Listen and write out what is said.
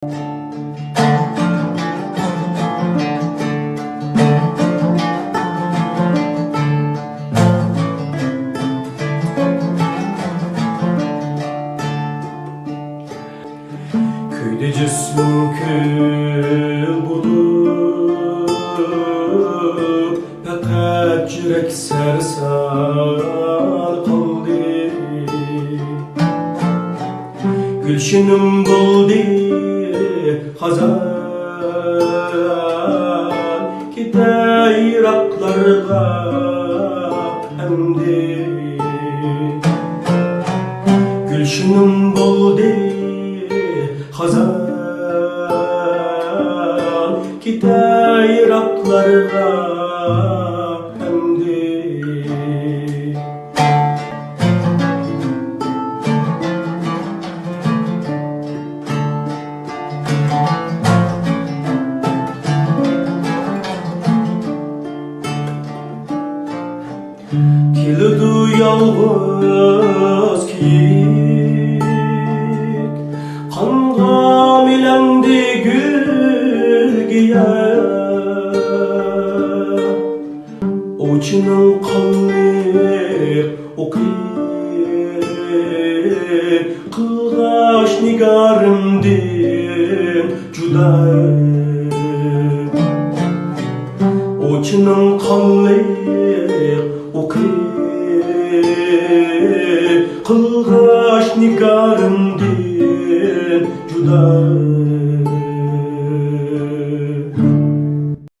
Köyde cismin kül bulup fakat yürek sersal kaldı. Gülşünüm buldu hazan Gide Iraklarga emdi. Gülşünüm buldu hazan Gide Iraklarga emdi. Kilidi yalğız kiyik Kanğa milendi gülgiye Oçunun kanlı okuyup Kılgaç nigarımdin juda Oçunun kanlı Kılgaç nigarımdin juda